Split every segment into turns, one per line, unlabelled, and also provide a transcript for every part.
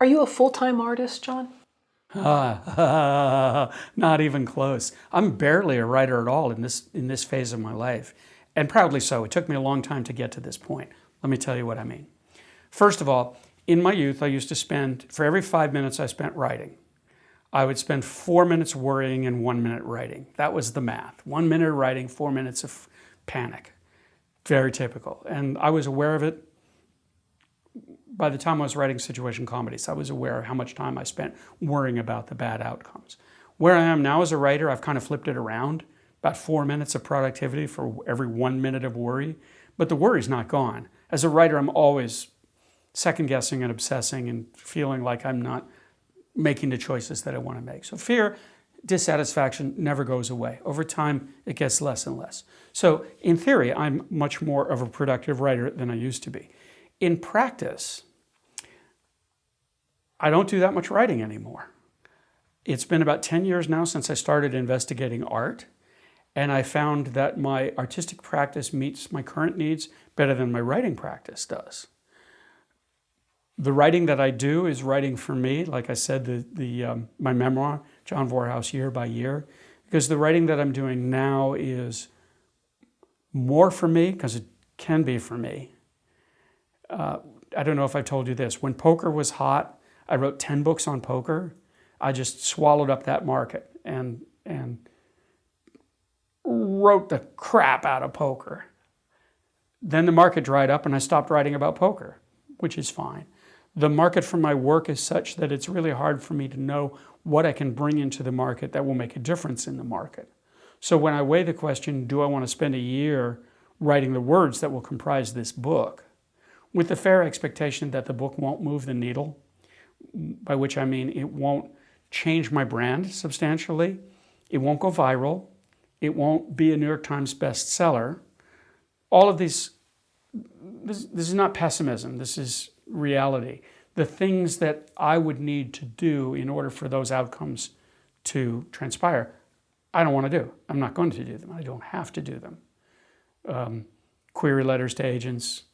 Are you a full-time artist, John?
Not even close. I'm barely a writer at all in this phase of my life, and proudly so. It took me a long time to get to this point. Let me tell you what I mean. First of all, in my youth, I used to spend, for every 5 minutes I spent writing, I would spend 4 minutes worrying and 1 minute writing. That was the math. 1 minute writing, 4 minutes of panic. Very typical. And I was aware of it by the time I was writing situation comedies. I was aware of how much time I spent worrying about the bad outcomes. Where I am now as a writer, I've kind of flipped it around. About 4 minutes of productivity for every 1 minute of worry. But the worry's not gone. As a writer, I'm always second guessing and obsessing and feeling like I'm not making the choices that I want to make. So fear, dissatisfaction never goes away. Over time, it gets less and less. So in theory, I'm much more of a productive writer than I used to be. In practice, I don't do that much writing anymore. It's been about 10 years now since I started investigating art, and I found that my artistic practice meets my current needs better than my writing practice does. The writing that I do is writing for me, like I said, my memoir, John Vorhaus, Year by Year, because the writing that I'm doing now is more for me, because it can be for me. I don't know if I've told you this. When poker was hot, I wrote 10 books on poker. I just swallowed up that market and wrote the crap out of poker. Then the market dried up and I stopped writing about poker, which is fine. The market for my work is such that it's really hard for me to know what I can bring into the market that will make a difference in the market. So when I weigh the question, do I want to spend a year writing the words that will comprise this book, with the fair expectation that the book won't move the needle, by which I mean it won't change my brand substantially, it won't go viral, it won't be a New York Times bestseller. All of these, this is not pessimism, this is reality. The things that I would need to do in order for those outcomes to transpire, I don't want to do. I'm not going to do them. I don't have to do them. Query letters to agents,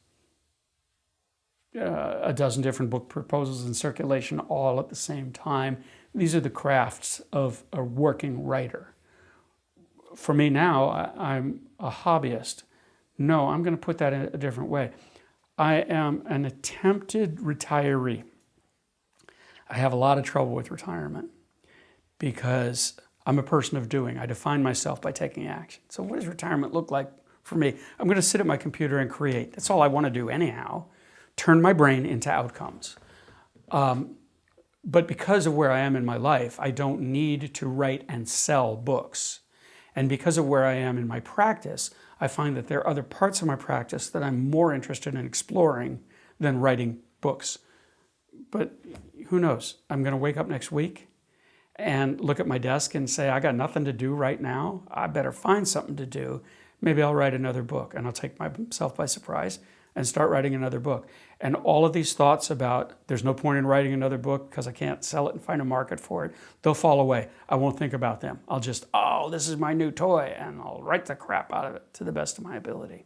a dozen different book proposals in circulation all at the same time. These are the crafts of a working writer. For me now, I'm a hobbyist. No, I'm going to put that in a different way. I am an attempted retiree. I have a lot of trouble with retirement because I'm a person of doing. I define myself by taking action. So what does retirement look like for me? I'm going to sit at my computer and create. That's all I want to do anyhow. Turn my brain into outcomes. But because of where I am in my life, I don't need to write and sell books. And because of where I am in my practice, I find that there are other parts of my practice that I'm more interested in exploring than writing books. But who knows? I'm going to wake up next week and look at my desk and say, I got nothing to do right now. I better find something to do. Maybe I'll write another book, and I'll take myself by surprise and start writing another book. And all of these thoughts about there's no point in writing another book because I can't sell it and find a market for it, they'll fall away. I won't think about them. I'll just, oh, this is my new toy, and I'll write the crap out of it to the best of my ability.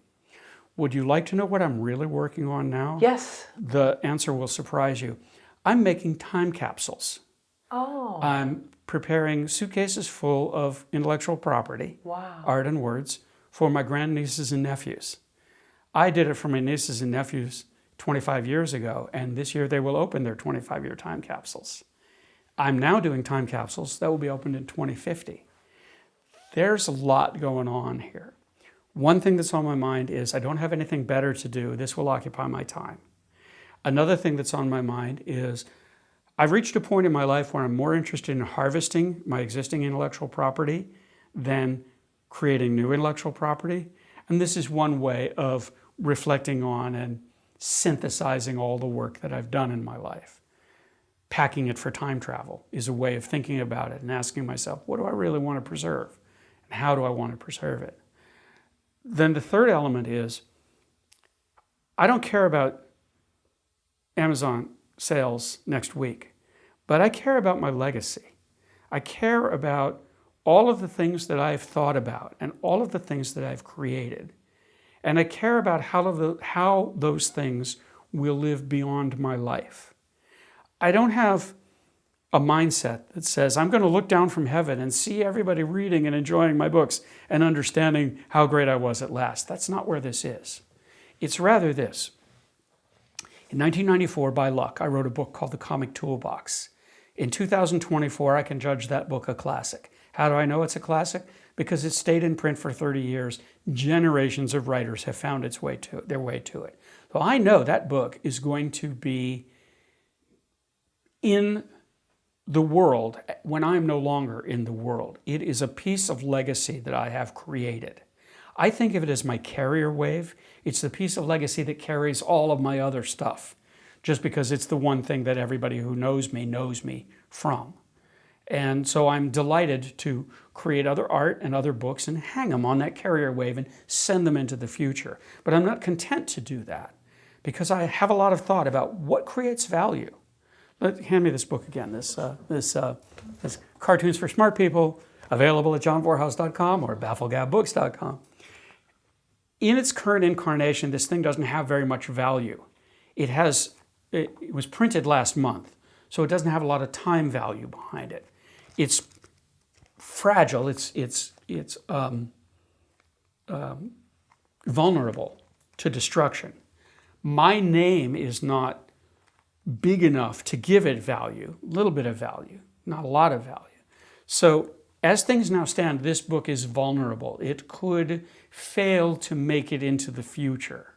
Would you like to know what I'm really working on now?
Yes.
The answer will surprise you. I'm making time capsules.
Oh.
I'm preparing suitcases full of intellectual property,
Wow.
art and words, for my grandnieces and nephews. I did it for my nieces and nephews 25 years ago, and this year they will open their 25-year time capsules. I'm now doing time capsules that will be opened in 2050. There's a lot going on here. One thing that's on my mind is I don't have anything better to do. This will occupy my time. Another thing that's on my mind is I've reached a point in my life where I'm more interested in harvesting my existing intellectual property than creating new intellectual property. And this is one way of reflecting on and synthesizing all the work that I've done in my life. Packing it for time travel is a way of thinking about it and asking myself, what do I really want to preserve? And how do I want to preserve it? Then the third element is, I don't care about Amazon sales next week, but I care about my legacy. I care about all of the things that I've thought about and all of the things that I've created. And I care about how those things will live beyond my life. I don't have a mindset that says I'm going to look down from heaven and see everybody reading and enjoying my books and understanding how great I was at last. That's not where this is. It's rather this. In 1994, by luck, I wrote a book called The Comic Toolbox. In 2024, I can judge that book a classic. How do I know it's a classic? Because it stayed in print for 30 years. Generations of writers have found their way to it. So I know that book is going to be in the world when I'm no longer in the world. It is a piece of legacy that I have created. I think of it as my carrier wave. It's the piece of legacy that carries all of my other stuff, just because it's the one thing that everybody who knows me from. And so I'm delighted to create other art and other books and hang them on that carrier wave and send them into the future. But I'm not content to do that because I have a lot of thought about what creates value. Hand me this book again, this Cartoons for Smart People, available at johnvorhaus.com or bafflegabbooks.com. In its current incarnation, this thing doesn't have very much value. It was printed last month, so it doesn't have a lot of time value behind it. It's fragile, it's vulnerable to destruction. My name is not big enough to give it value, a little bit of value, not a lot of value. So as things now stand, this book is vulnerable. It could fail to make it into the future.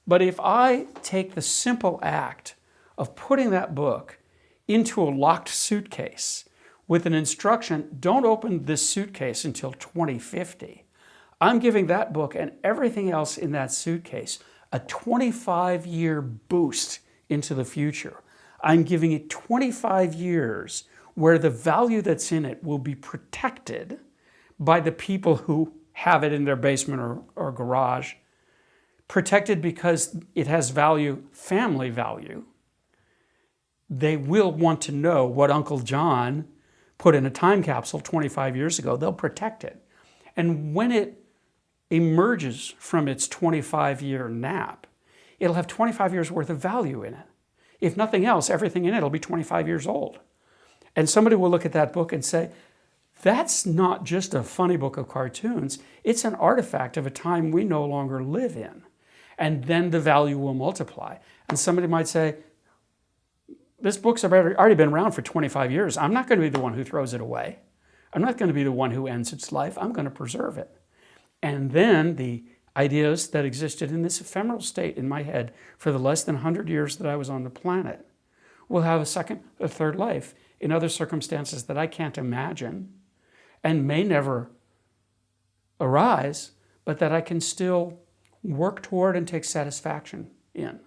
But if I take the simple act of putting that book into a locked suitcase with an instruction, don't open this suitcase until 2050, I'm giving that book and everything else in that suitcase a 25-year boost into the future. I'm giving it 25 years where the value that's in it will be protected by the people who have it in their basement or garage, protected because it has value, family value. They will want to know what Uncle John put in a time capsule 25 years ago. They'll protect it. And when it emerges from its 25-year nap, it'll have 25 years worth of value in it. If nothing else, everything in it will be 25 years old. And somebody will look at that book and say, that's not just a funny book of cartoons, it's an artifact of a time we no longer live in. And then the value will multiply. And somebody might say, this book's already been around for 25 years. I'm not going to be the one who throws it away. I'm not going to be the one who ends its life. I'm going to preserve it. And then the ideas that existed in this ephemeral state in my head for the less than 100 years that I was on the planet will have a second, a third life in other circumstances that I can't imagine and may never arise, but that I can still work toward and take satisfaction in.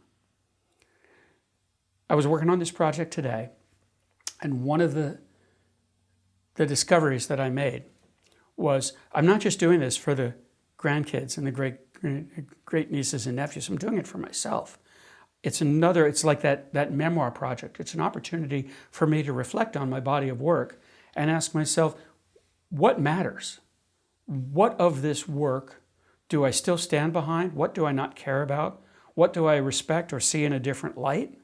I was working on this project today, and one of the discoveries that I made was I'm not just doing this for the grandkids and the great nieces and nephews. I'm doing it for myself. It's like that memoir project. It's an opportunity for me to reflect on my body of work and ask myself, what matters? What of this work do I still stand behind? What do I not care about? What do I respect or see in a different light?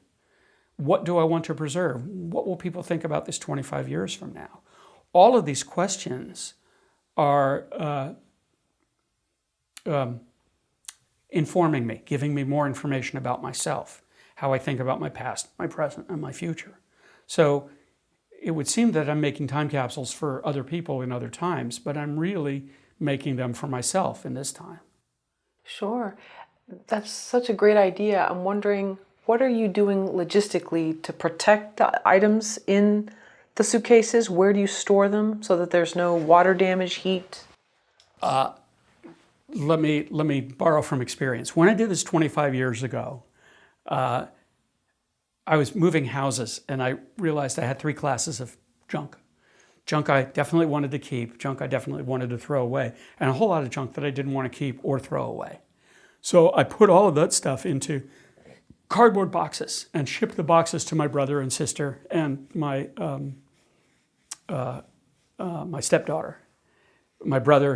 What do I want to preserve? What will people think about this 25 years from now? All of these questions are informing me, giving me more information about myself, how I think about my past, my present, and my future. So it would seem that I'm making time capsules for other people in other times, but I'm really making them for myself in this time.
Sure. That's such a great idea. I'm wondering, what are you doing logistically to protect the items in the suitcases? Where do you store them so that there's no water damage, heat?
Let me borrow from experience. When I did this 25 years ago, I was moving houses and I realized I had 3 classes of junk. Junk I definitely wanted to keep, junk I definitely wanted to throw away, and a whole lot of junk that I didn't want to keep or throw away. So I put all of that stuff into cardboard boxes and shipped the boxes to my brother and sister and my stepdaughter. My brother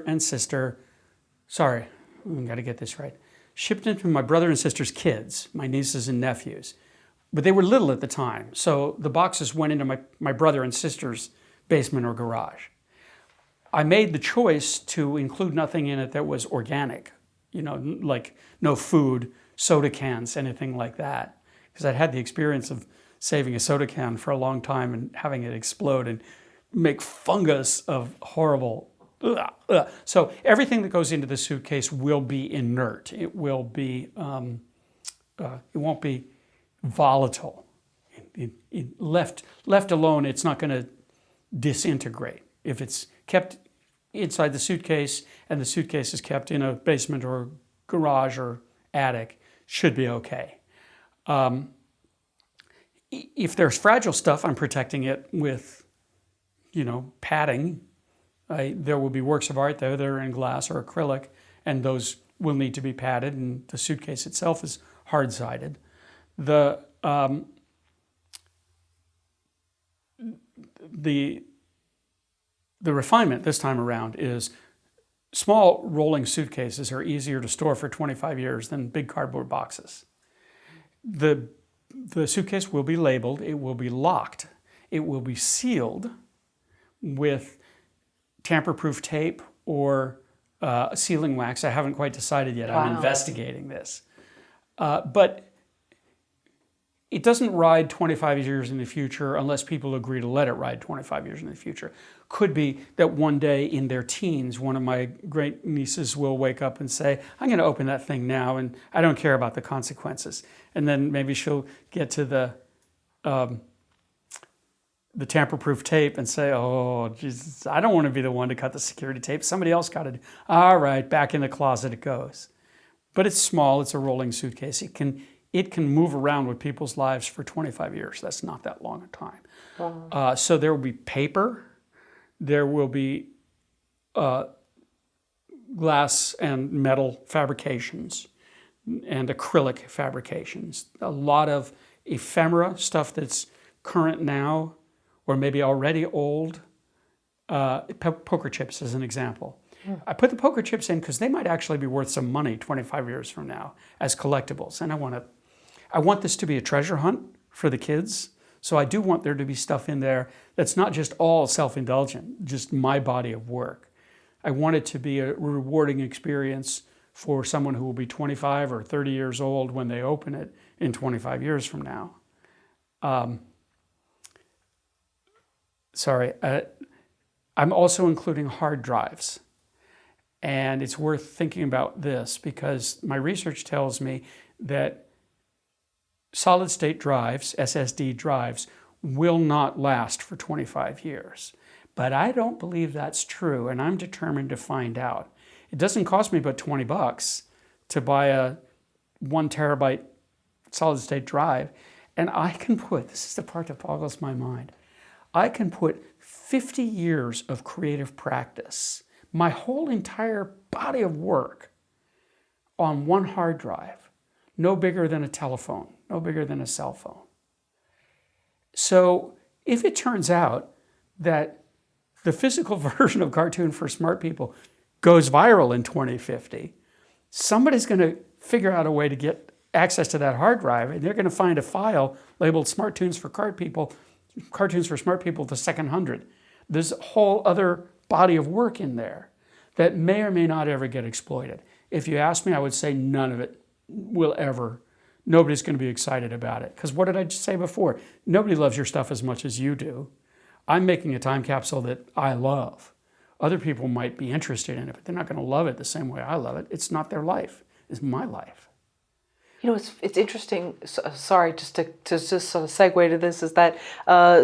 and sister, sorry, I've got to get this right. Shipped it to my brother and sister's kids, my nieces and nephews. but they were little at the time. So the boxes went into my brother and sister's basement or garage. I made the choice to include nothing in it that was organic, like no food, soda cans, anything like that. Because I'd had the experience of saving a soda can for a long time and having it explode and make fungus of horrible. So everything that goes into the suitcase will be inert. It will be, it won't be volatile. Left alone, it's not going to disintegrate. If it's kept inside the suitcase and the suitcase is kept in a basement or garage or attic, should be okay. If there's fragile stuff, I'm protecting it with, padding. There will be works of art there that are in glass or acrylic, and those will need to be padded, and the suitcase itself is hard-sided. The refinement this time around is small rolling suitcases are easier to store for 25 years than big cardboard boxes. The suitcase will be labeled, it will be locked, it will be sealed with tamper-proof tape or sealing wax. I haven't quite decided yet. Wow. I'm investigating this. But it doesn't ride 25 years in the future unless people agree to let it ride 25 years in the future. Could be that one day in their teens, one of my great nieces will wake up and say, I'm going to open that thing now and I don't care about the consequences. And then maybe she'll get to the tamper-proof tape and say, oh, Jesus, I don't want to be the one to cut the security tape. Somebody else got it. All right, back in the closet it goes. But it's small, it's a rolling suitcase. It can move around with people's lives for 25 years. That's not that long a time. Wow. So there will be paper, there will be glass and metal fabrications and acrylic fabrications. A lot of ephemera, stuff that's current now or maybe already old. Poker chips as an example. I put the poker chips in because they might actually be worth some money 25 years from now as collectibles. And I want this to be a treasure hunt for the kids. So I do want there to be stuff in there that's not just all self-indulgent, just my body of work. I want it to be a rewarding experience for someone who will be 25 or 30 years old when they open it in 25 years from now. I'm also including hard drives. And it's worth thinking about this because my research tells me that solid-state drives, SSD drives, will not last for 25 years. But I don't believe that's true, and I'm determined to find out. It doesn't cost me but $20 to buy a 1 terabyte solid-state drive, and I can put, this is the part that boggles my mind, I can put 50 years of creative practice, my whole entire body of work, on one hard drive, no bigger than a telephone, no bigger than a cell phone. So if it turns out that the physical version of Cartoon for Smart People goes viral in 2050, somebody's going to figure out a way to get access to that hard drive, and they're going to find a file labeled Cartoons for Smart People, the second 100. There's a whole other body of work in there that may or may not ever get exploited. If you ask me, I would say none of it will ever. Nobody's going to be excited about it. Because what did I just say before? Nobody loves your stuff as much as you do. I'm making a time capsule that I love. Other people might be interested in it, but they're not going to love it the same way I love it. It's not their life. It's my life.
You know, it's interesting, sorry, just to sort of segue to this, is that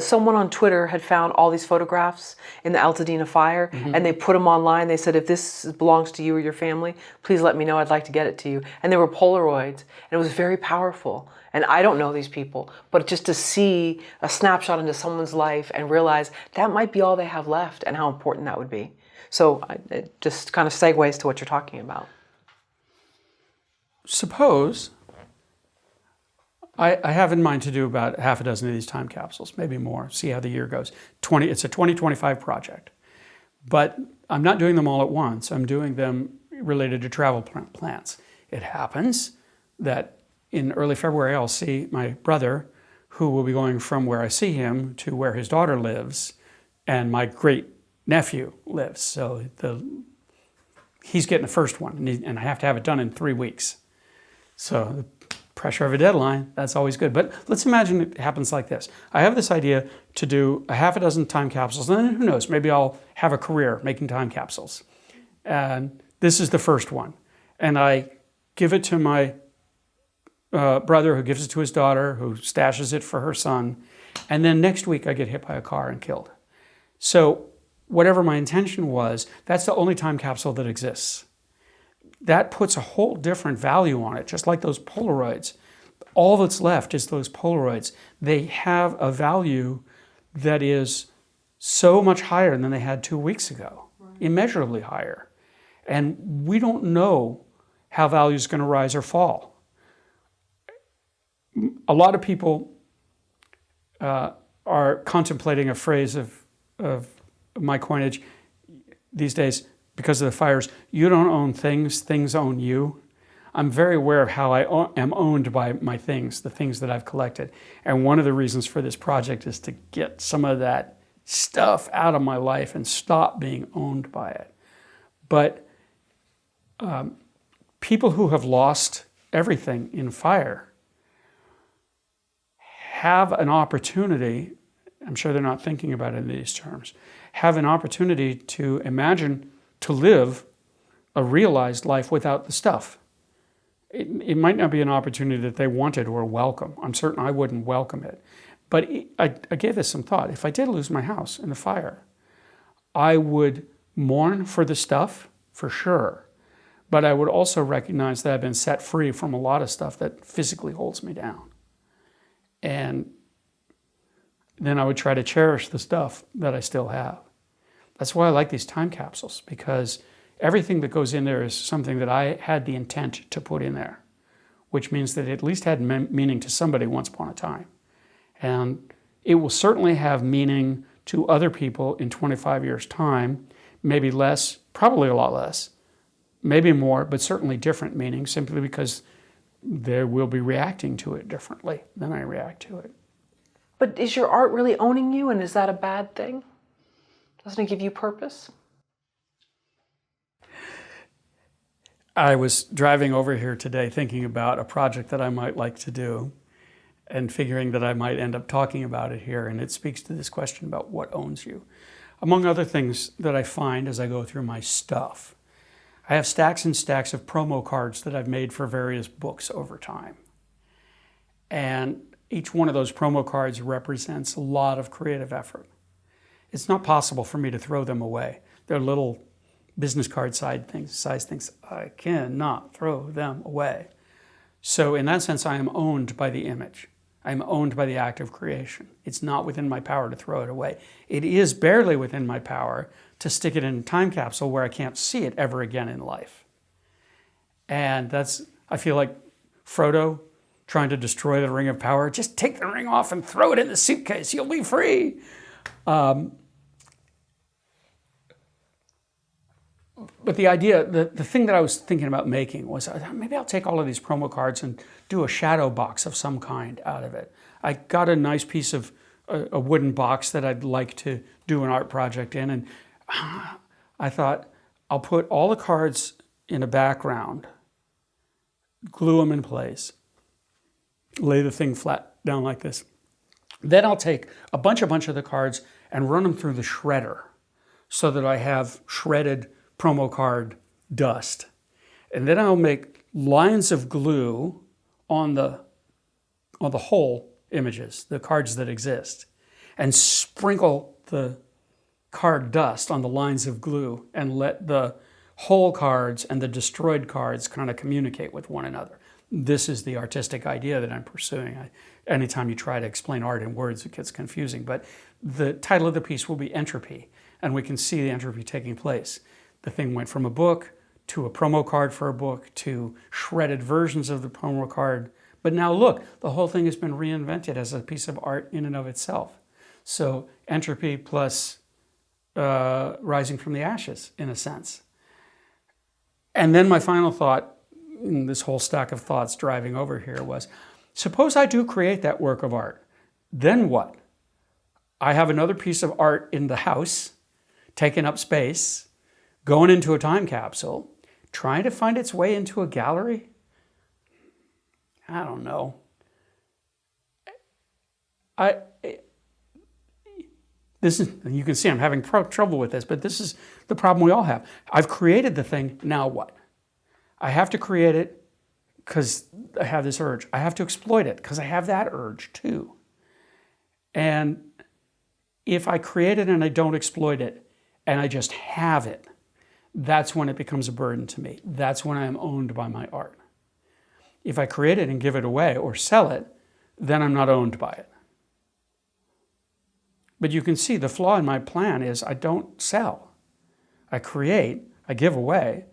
someone on Twitter had found all these photographs in the Altadena fire, and they put them online. They said, if this belongs to you or your family, please let me know. I'd like to get it to you. And they were Polaroids, and it was very powerful. And I don't know these people, but just to see a snapshot into someone's life and realize that might be all they have left and how important that would be. So it just kind of segues to what you're talking about.
Suppose I have in mind to do about half a dozen of these time capsules, maybe more, see how the year goes. It's a 2025 project. But I'm not doing them all at once. I'm doing them related to travel plans. It happens that in early February, I'll see my brother who will be going from where I see him to where his daughter lives and my great nephew lives. So he's getting the first one, and I have to have it done in 3 weeks. So the pressure of a deadline, that's always good. But let's imagine it happens like this. I have this idea to do a half a dozen time capsules, and then who knows, maybe I'll have a career making time capsules. And this is the first one. And I give it to my brother, who gives it to his daughter, who stashes it for her son. And then next week I get hit by a car and killed. So whatever my intention was, that's the only time capsule that exists. That puts a whole different value on it, just like those Polaroids. All that's left is those Polaroids. They have a value that is so much higher than they had 2 weeks ago, right. Immeasurably higher. And we don't know how value is going to rise or fall. A lot of people are contemplating a phrase of my coinage these days because of the fires: you don't own things, things own you. I'm very aware of how I am owned by my things, the things that I've collected. And one of the reasons for this project is to get some of that stuff out of my life and stop being owned by it. But people who have lost everything in fire have an opportunity, I'm sure they're not thinking about it in these terms, have an opportunity to imagine, to live a realized life without the stuff. It might not be an opportunity that they wanted or welcome. I'm certain I wouldn't welcome it. But I gave this some thought. If I did lose my house in the fire, I would mourn for the stuff, for sure. But I would also recognize that I've been set free from a lot of stuff that physically holds me down. And then I would try to cherish the stuff that I still have. That's why I like these time capsules, because everything that goes in there is something that I had the intent to put in there, which means that it at least had meaning to somebody once upon a time. And it will certainly have meaning to other people in 25 years' time, maybe less, probably a lot less, maybe more, but certainly different meaning, simply because they will be reacting to it differently than I react to it.
But is your art really owning you, and is that a bad thing? Doesn't it give you purpose?
I was driving over here today thinking about a project that I might like to do and figuring that I might end up talking about it here, and it speaks to this question about what owns you. Among other things that I find as I go through my stuff, I have stacks and stacks of promo cards that I've made for various books over time. And each one of those promo cards represents a lot of creative effort. It's not possible for me to throw them away. They're little business card size things. I cannot throw them away. So in that sense, I am owned by the image. I'm owned by the act of creation. It's not within my power to throw it away. It is barely within my power to stick it in a time capsule where I can't see it ever again in life. And that's, I feel like Frodo trying to destroy the Ring of Power. Just take the ring off and throw it in the suitcase. You'll be free. But the idea, the thing that I was thinking about making was maybe I'll take all of these promo cards and do a shadow box of some kind out of it. I got a nice piece of a wooden box that I'd like to do an art project in, and I thought I'll put all the cards in a background, glue them in place, lay the thing flat down like this. Then I'll take a bunch of the cards and run them through the shredder so that I have shredded promo card dust. And then I'll make lines of glue on the whole images, the cards that exist, and sprinkle the card dust on the lines of glue and let the whole cards and the destroyed cards kind of communicate with one another. This is the artistic idea that I'm pursuing. Anytime you try to explain art in words, it gets confusing. But the title of the piece will be Entropy, and we can see the entropy taking place. The thing went from a book to a promo card for a book to shredded versions of the promo card. But now look, the whole thing has been reinvented as a piece of art in and of itself. So entropy plus rising from the ashes, in a sense. And then my final thought, in this whole stack of thoughts driving over here, was suppose I do create that work of art. Then what? I have another piece of art in the house, taking up space, going into a time capsule, trying to find its way into a gallery? I don't know. This is, you can see I'm having trouble with this, but this is the problem we all have. I've created the thing, now what? I have to create it because I have this urge. I have to exploit it because I have that urge too. And if I create it and I don't exploit it, and I just have it, that's when it becomes a burden to me. That's when I am owned by my art. If I create it and give it away or sell it, then I'm not owned by it. But you can see the flaw in my plan is I don't sell. I create, I give away,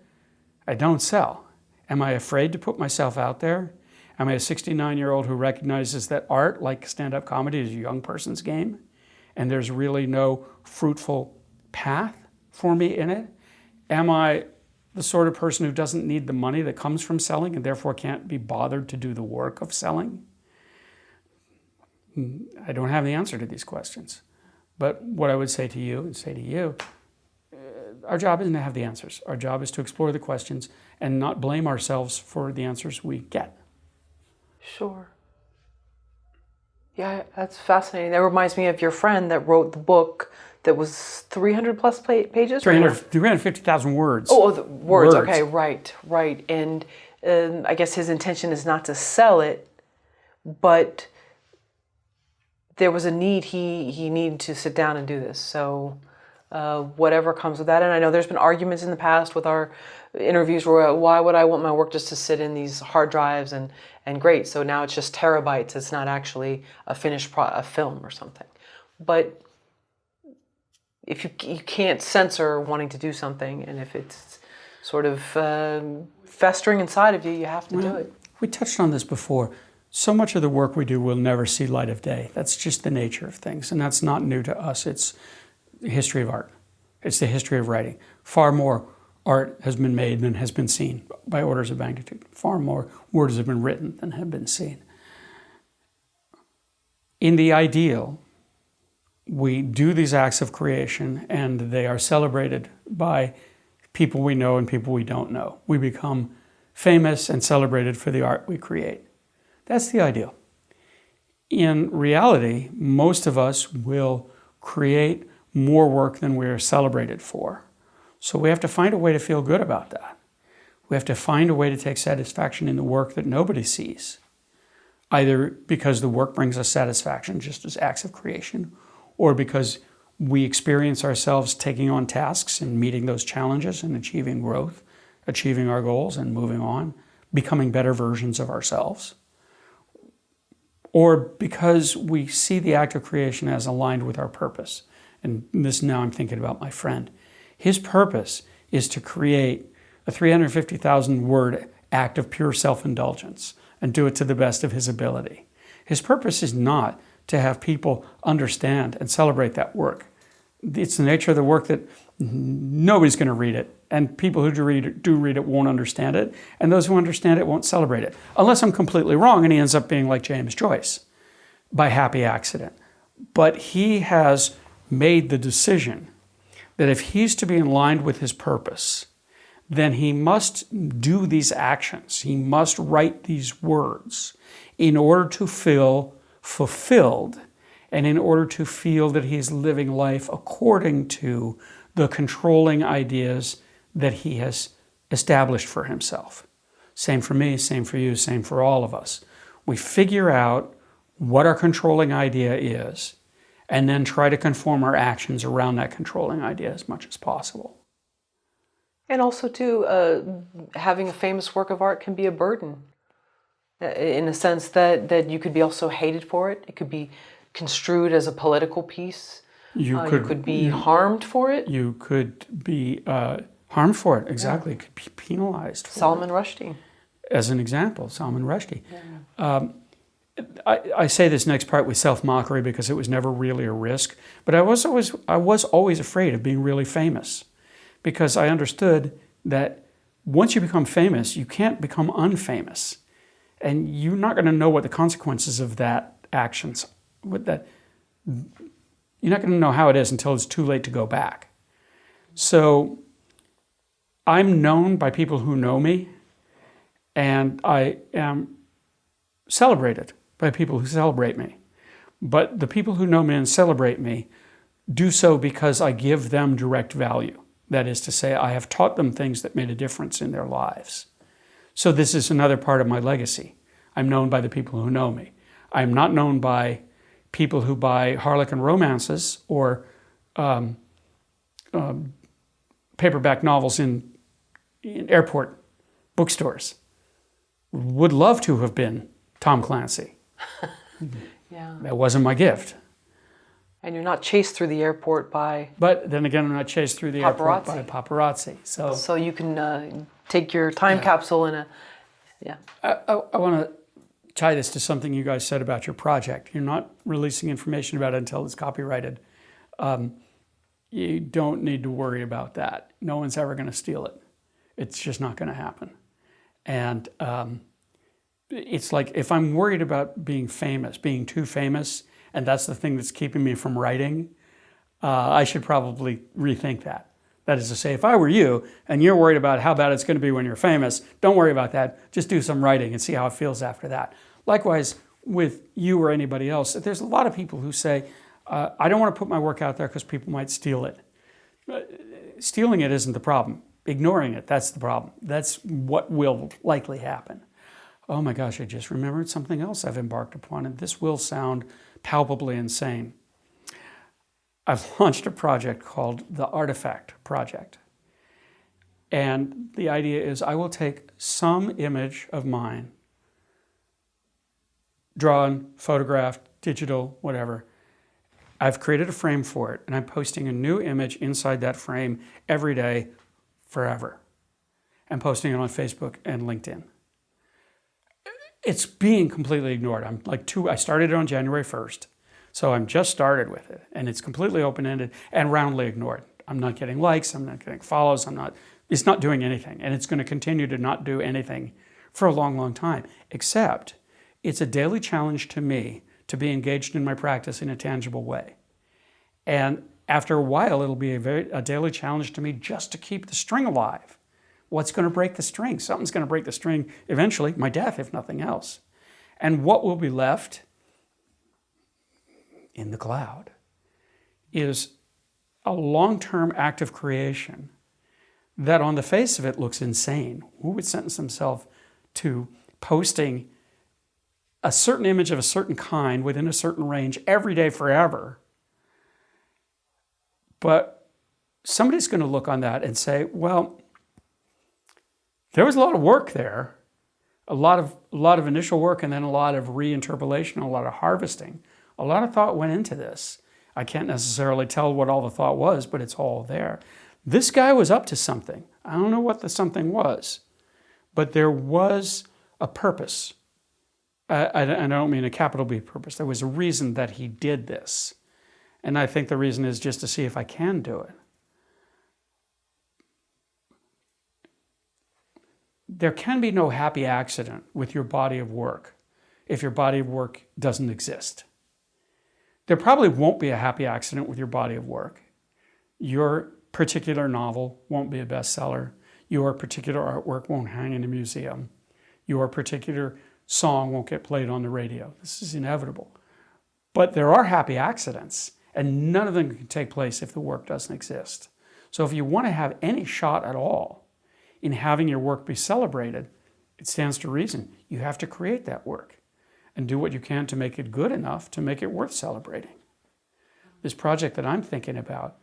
I don't sell. Am I afraid to put myself out there? Am I a 69-year-old who recognizes that art, like stand-up comedy, is a young person's game? And there's really no fruitful path for me in it? Am I the sort of person who doesn't need the money that comes from selling and therefore can't be bothered to do the work of selling? I don't have the answer to these questions. But what I would say to you, our job isn't to have the answers. Our job is to explore the questions and not blame ourselves for the answers we get.
Sure. Yeah, that's fascinating. That reminds me of your friend that wrote the book that was 300 plus pages?
350,000 words.
Oh, the words. Okay, right. And I guess his intention is not to sell it, but there was a need. He needed to sit down and do this. So whatever comes with that. And I know there's been arguments in the past with our interviews where why would I want my work just to sit in these hard drives and great. So now it's just terabytes. It's not actually a finished a film or something. But if you can't censor wanting to do something, and if it's sort of festering inside of you, you have to do it.
We touched on this before. So much of the work we do will never see light of day. That's just the nature of things, and that's not new to us. It's the history of art. It's the history of writing. Far more art has been made than has been seen by orders of magnitude. Far more words have been written than have been seen. In the ideal, we do these acts of creation and they are celebrated by people we know and people we don't know. We become famous and celebrated for the art we create. That's the ideal. In reality, most of us will create more work than we are celebrated for. So we have to find a way to feel good about that. We have to find a way to take satisfaction in the work that nobody sees, either because the work brings us satisfaction just as acts of creation, or because we experience ourselves taking on tasks and meeting those challenges and achieving growth, achieving our goals and moving on, becoming better versions of ourselves. Or because we see the act of creation as aligned with our purpose. And this now I'm thinking about my friend. His purpose is to create a 350,000 word act of pure self-indulgence and do it to the best of his ability. His purpose is not to have people understand and celebrate that work. It's the nature of the work that nobody's going to read it, and people who do read it won't understand it, and those who understand it won't celebrate it. Unless I'm completely wrong and he ends up being like James Joyce by happy accident. But he has made the decision that if he's to be in line with his purpose, then he must do these actions. He must write these words in order to feel fulfilled and in order to feel that he's living life according to the controlling ideas that he has established for himself. Same for me, same for you, same for all of us. We figure out what our controlling idea is and then try to conform our actions around that controlling idea as much as possible.
And also, too, having a famous work of art can be a burden in a sense that you could be also hated for it. It could be construed as a political piece. You could be harmed for it.
You could be harmed for it, exactly. Yeah. Could be penalized for
Salman Rushdie.
As an example, Salman Rushdie. Yeah. I say this next part with self-mockery because it was never really a risk, but I was always afraid of being really famous because I understood that once you become famous, you can't become unfamous. And you're not going to know what the consequences of that actions with that, you're not going to know how it is until it's too late to go back. So I'm known by people who know me, and I am celebrated by people who celebrate me. But the people who know me and celebrate me do so because I give them direct value. That is to say, I have taught them things that made a difference in their lives. So this is another part of my legacy. I'm known by the people who know me. I'm not known by people who buy Harlequin romances or paperback novels in airport bookstores. Would love to have been Tom Clancy.
Yeah.
That wasn't my gift.
And you're not chased through the airport by...
But then again, I'm not chased through the airport by paparazzi.
So you can take your time capsule in a... Yeah.
I want to tie this to something you guys said about your project. You're not releasing information about it until it's copyrighted. You don't need to worry about that. No one's ever going to steal it. It's just not going to happen. And it's like, if I'm worried about being famous, being too famous, and that's the thing that's keeping me from writing, I should probably rethink that. That is to say, if I were you and you're worried about how bad it's going to be when you're famous, don't worry about that. Just do some writing and see how it feels after that. Likewise, with you or anybody else, there's a lot of people who say, I don't want to put my work out there because people might steal it. Stealing it isn't the problem. Ignoring it, that's the problem. That's what will likely happen. Oh my gosh, I just remembered something else I've embarked upon, and this will sound palpably insane. I've launched a project called the Artifact Project. And the idea is I will take some image of mine, drawn, photographed, digital, whatever. I've created a frame for it, and I'm posting a new image inside that frame every day, forever. And posting it on Facebook and LinkedIn. It's being completely ignored. I started it on January 1st. So I'm just started with it, and it's completely open-ended and roundly ignored. I'm not getting likes, I'm not getting follows, it's not doing anything, and it's going to continue to not do anything for a long, long time, except it's a daily challenge to me to be engaged in my practice in a tangible way. And after a while, it'll be a daily challenge to me just to keep the string alive. What's going to break the string? Something's going to break the string eventually, my death, if nothing else. And what will be left in the cloud is a long-term act of creation that on the face of it looks insane. Who would sentence himself to posting a certain image of a certain kind within a certain range every day forever? But somebody's going to look on that and say, well, there was a lot of work there, a lot of initial work, and then a lot of reinterpolation, a lot of harvesting. A lot of thought went into this. I can't necessarily tell what all the thought was, but it's all there. This guy was up to something. I don't know what the something was, but there was a purpose. I don't mean a capital B purpose. There was a reason that he did this. And I think the reason is just to see if I can do it. There can be no happy accident with your body of work if your body of work doesn't exist. There probably won't be a happy accident with your body of work. Your particular novel won't be a bestseller. Your particular artwork won't hang in a museum. Your particular song won't get played on the radio. This is inevitable. But there are happy accidents, and none of them can take place if the work doesn't exist. So if you want to have any shot at all in having your work be celebrated, it stands to reason you have to create that work and do what you can to make it good enough to make it worth celebrating. This project that I'm thinking about,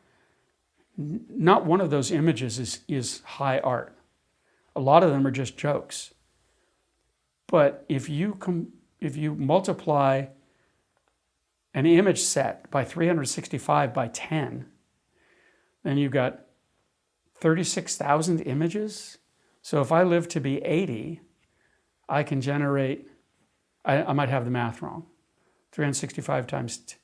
not one of those images is high art. A lot of them are just jokes. But if you multiply an image set by 365 by 10, then you've got 36,000 images. So if I live to be 80, I can generate, I might have the math wrong, 365 times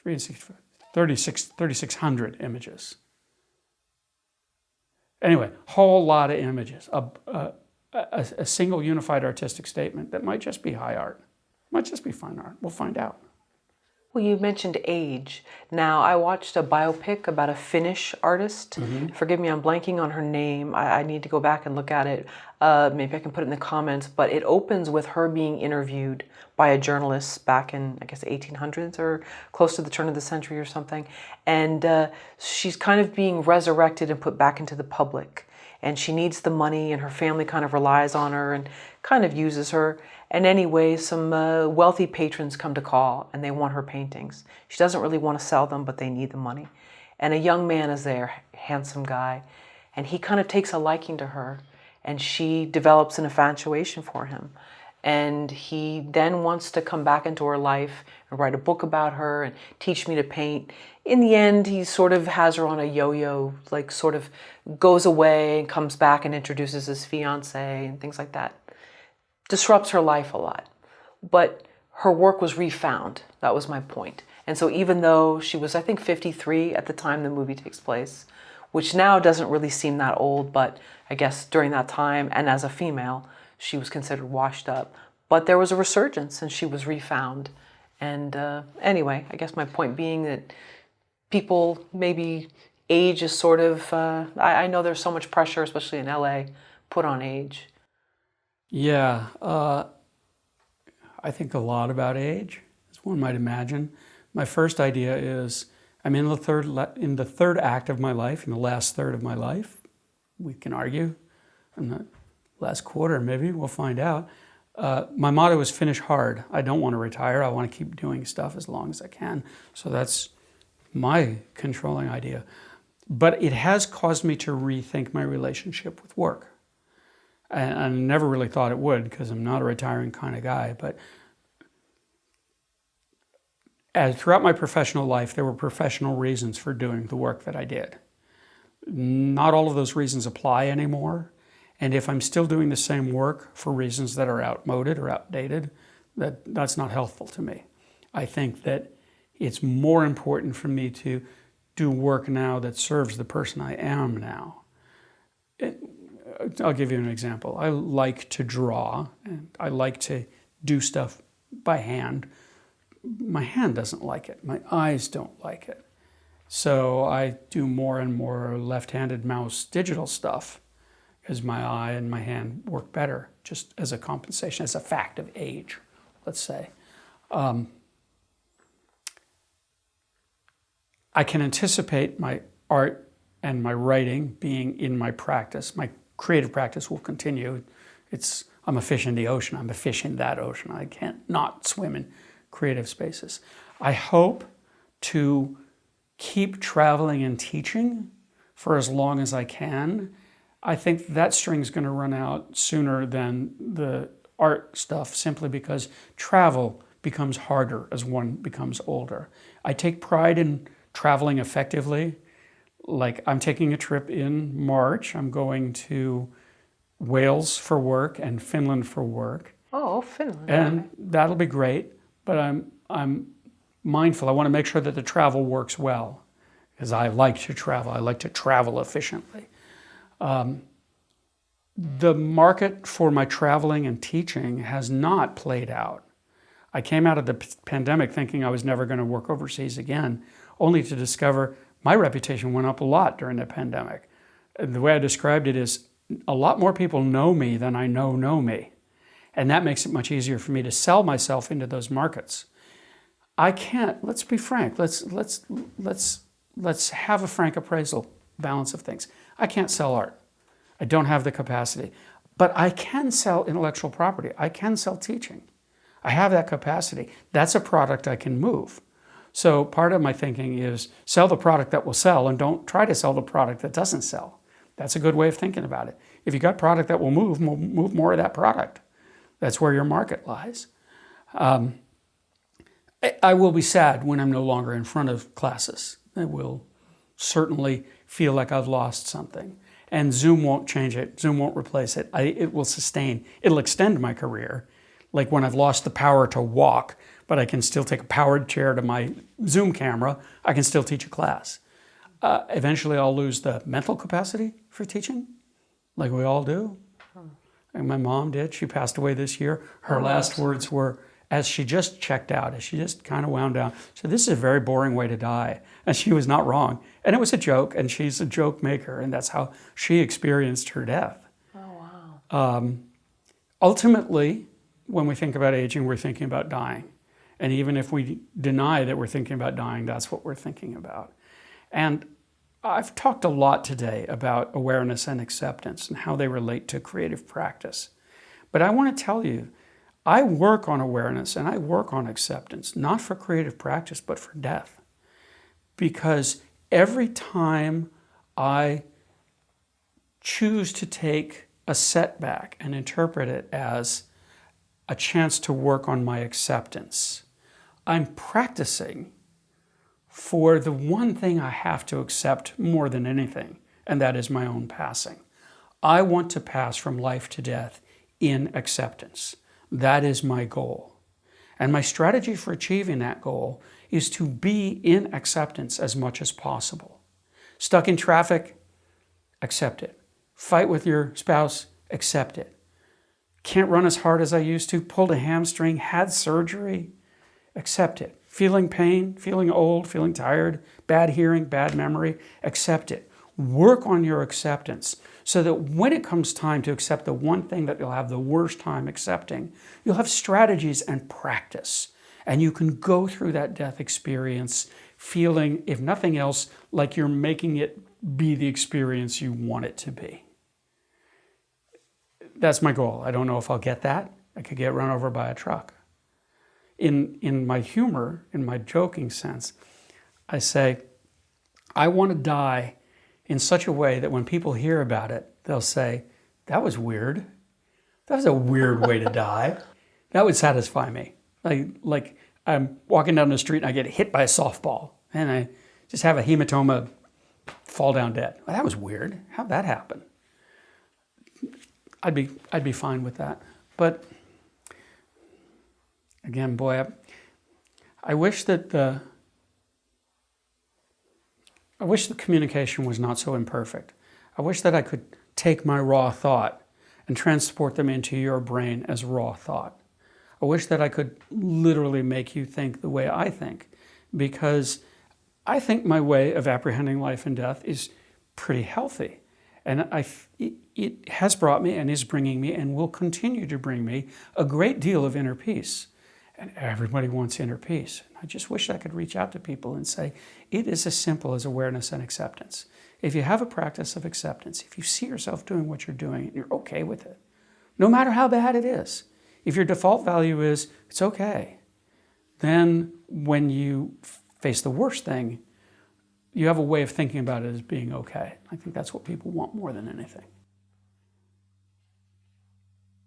3,600 images. Anyway, whole lot of images. A single unified artistic statement that might just be high art, might just be fine art. We'll find out.
Well, you mentioned age. Now, I watched a biopic about a Finnish artist. Forgive me, I'm blanking on her name. I need to go back and look at it. Maybe I can put it in the comments. But it opens with her being interviewed by a journalist back in, I guess, 1800s or close to the turn of the century or something. And she's kind of being resurrected and put back into the public. And she needs the money, and her family kind of relies on her and kind of uses her. And anyway, some wealthy patrons come to call, and they want her paintings. She doesn't really want to sell them, but they need the money. And a young man is there, handsome guy, and he kind of takes a liking to her, and she develops an infatuation for him. And he then wants to come back into her life and write a book about her and teach me to paint. In the end, he sort of has her on a yo-yo, like sort of goes away and comes back and introduces his fiancée and things like that. Disrupts her life a lot. But her work was refound. That was my point. And so even though she was, I think, 53 at the time the movie takes place, which now doesn't really seem that old, but I guess during that time, and as a female, she was considered washed up. But there was a resurgence, and she was refound. And anyway, I guess my point being that people, maybe age is sort of, I know there's so much pressure, especially in LA, put on age.
Yeah, I think a lot about age, as one might imagine. My first idea is I'm in the third act of my life, in the last third of my life. We can argue. In the last quarter, maybe we'll find out. My motto is finish hard. I don't want to retire. I want to keep doing stuff as long as I can. So that's my controlling idea. But it has caused me to rethink my relationship with work. And I never really thought it would, because I'm not a retiring kind of guy. But throughout my professional life, there were professional reasons for doing the work that I did. Not all of those reasons apply anymore. And if I'm still doing the same work for reasons that are outmoded or outdated, that's not helpful to me. I think that it's more important for me to do work now that serves the person I am now. I'll give you an example. I like to draw, and I like to do stuff by hand. My hand doesn't like it. My eyes don't like it. So I do more and more left-handed mouse digital stuff, because my eye and my hand work better, just as a compensation, as a fact of age, let's say. I can anticipate my art and my writing being in my practice. My creative practice will continue. I'm a fish in the ocean. I'm a fish in that ocean. I can't not swim in creative spaces. I hope to keep traveling and teaching for as long as I can. I think that string's going to run out sooner than the art stuff, simply because travel becomes harder as one becomes older. I take pride in traveling effectively. Like, I'm taking a trip in March. I'm going to Wales for work and Finland for work.
Oh, Finland.
And that'll be great, but I'm mindful. I want to make sure that the travel works well, because I like to travel. I like to travel efficiently. The market for my traveling and teaching has not played out. I came out of the pandemic thinking I was never going to work overseas again, only to discover my reputation went up a lot during the pandemic. The way I described it is a lot more people know me than I know me. And that makes it much easier for me to sell myself into those markets. I can't, let's be frank, let's have a frank appraisal balance of things. I can't sell art. I don't have the capacity. But I can sell intellectual property. I can sell teaching. I have that capacity. That's a product I can move. So part of my thinking is sell the product that will sell, and don't try to sell the product that doesn't sell. That's a good way of thinking about it. If you got product that will move more of that product. That's where your market lies. I will be sad when I'm no longer in front of classes. I will certainly feel like I've lost something. And Zoom won't change it. Zoom won't replace it. It will sustain. It'll extend my career. Like when I've lost the power to walk, but I can still take a powered chair to my Zoom camera, I can still teach a class. Eventually I'll lose the mental capacity for teaching, like we all do. And my mom did. She passed away this year. Her last words were, as she just checked out, as she just kind of wound down. She said, this is a very boring way to die. And she was not wrong. And it was a joke, and she's a joke maker, and that's how she experienced her death.
Oh, wow.
Ultimately, when we think about aging, we're thinking about dying. And even if we deny that we're thinking about dying, that's what we're thinking about. And I've talked a lot today about awareness and acceptance and how they relate to creative practice. But I want to tell you, I work on awareness and I work on acceptance, not for creative practice, but for death. Because every time I choose to take a setback and interpret it as a chance to work on my acceptance, I'm practicing for the one thing I have to accept more than anything, and that is my own passing. I want to pass from life to death in acceptance. That is my goal. And my strategy for achieving that goal is to be in acceptance as much as possible. Stuck in traffic? Accept it. Fight with your spouse? Accept it. Can't run as hard as I used to? Pulled a hamstring? Had surgery? Accept it. Feeling pain? Feeling old? Feeling tired? Bad hearing? Bad memory? Accept it. Work on your acceptance so that when it comes time to accept the one thing that you'll have the worst time accepting, you'll have strategies and practice. And you can go through that death experience feeling, if nothing else, like you're making it be the experience you want it to be. That's my goal. I don't know if I'll get that. I could get run over by a truck. In my humor, in my joking sense, I say, I want to die in such a way that when people hear about it, they'll say, that was weird. That was a weird way to die. That would satisfy me. Like I'm walking down the street and I get hit by a softball and I just have a hematoma, fall down dead. Well, that was weird. How'd that happen? I'd be fine with that. But again, boy, I wish that the communication was not so imperfect. I wish that I could take my raw thought and transport them into your brain as raw thought. I wish that I could literally make you think the way I think, because I think my way of apprehending life and death is pretty healthy. And it has brought me and is bringing me and will continue to bring me a great deal of inner peace. And everybody wants inner peace. I just wish I could reach out to people and say, it is as simple as awareness and acceptance. If you have a practice of acceptance, if you see yourself doing what you're doing, and you're okay with it, no matter how bad it is, if your default value is, it's okay, then when you face the worst thing, you have a way of thinking about it as being okay. I think that's what people want more than anything.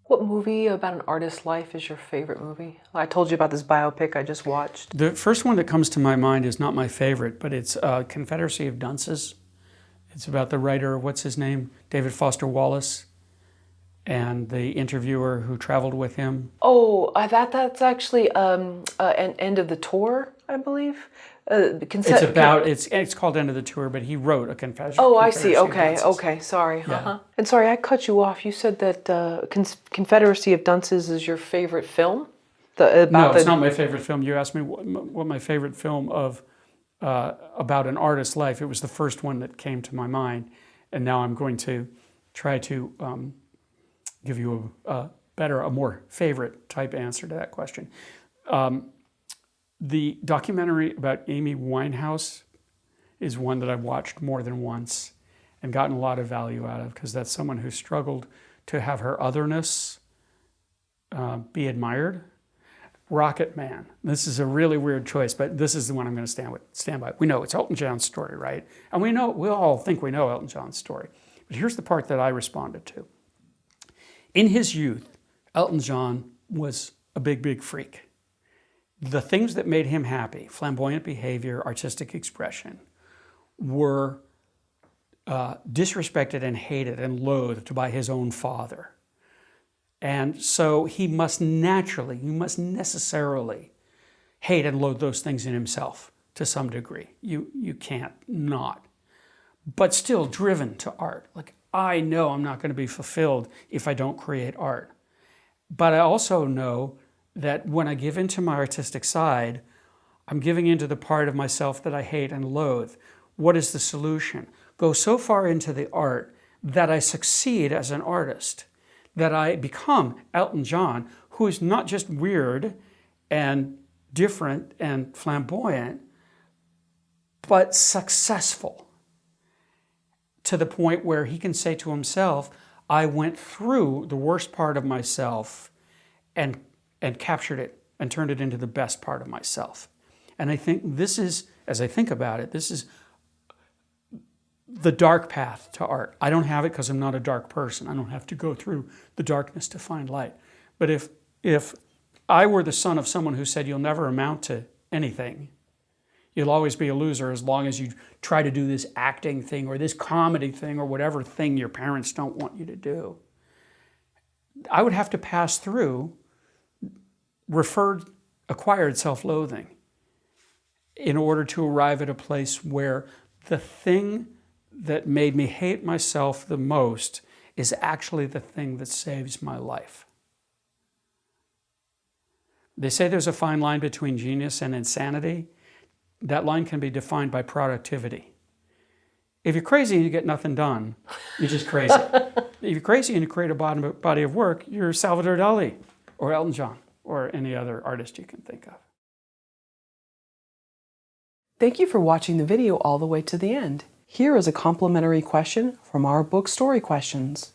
What movie about an artist's life is your favorite movie? I told you about this biopic I just watched.
The first one that comes to my mind is not my favorite, but it's Confederacy of Dunces. It's about the writer, what's his name? David Foster Wallace, and the interviewer who traveled with him.
Oh, that's actually an end of the tour, I believe.
It's called End of the Tour, but he wrote a confession.
Oh, I see. Okay, sorry.
Yeah.
Uh-huh. And sorry, I cut you off. You said that Confederacy of Dunces is your favorite film?
It's not my favorite film. You asked me what my favorite film about an artist's life. It was the first one that came to my mind, and now I'm going to try to give you a more favorite type answer to that question. The documentary about Amy Winehouse is one that I've watched more than once and gotten a lot of value out of, because that's someone who struggled to have her otherness be admired. Rocket Man. This is a really weird choice, but this is the one I'm going to stand by. We know it's Elton John's story, right? And we all think we know Elton John's story. But here's the part that I responded to. In his youth, Elton John was a big, big freak. The things that made him happy, flamboyant behavior, artistic expression, were disrespected and hated and loathed by his own father. And so he must necessarily hate and loathe those things in himself to some degree. You can't not. But still driven to art. Like, I know I'm not going to be fulfilled if I don't create art. But I also know that when I give into my artistic side, I'm giving into the part of myself that I hate and loathe. What is the solution? Go so far into the art that I succeed as an artist, that I become Elton John, who is not just weird and different and flamboyant, but successful to the point where he can say to himself, I went through the worst part of myself and captured it and turned it into the best part of myself. And I think this is, as I think about it, this is the dark path to art. I don't have it because I'm not a dark person. I don't have to go through the darkness to find light. But if I were the son of someone who said you'll never amount to anything, you'll always be a loser as long as you try to do this acting thing or this comedy thing or whatever thing your parents don't want you to do, I would have to pass through acquired self-loathing in order to arrive at a place where the thing that made me hate myself the most is actually the thing that saves my life. They say there's a fine line between genius and insanity. That line can be defined by productivity. If you're crazy and you get nothing done, you're just crazy. If you're crazy and you create a body of work, you're Salvador Dali or Elton John or any other artist you can think of.
Thank you for watching the video all the way to the end. Here is a complimentary question from our book Story Questions.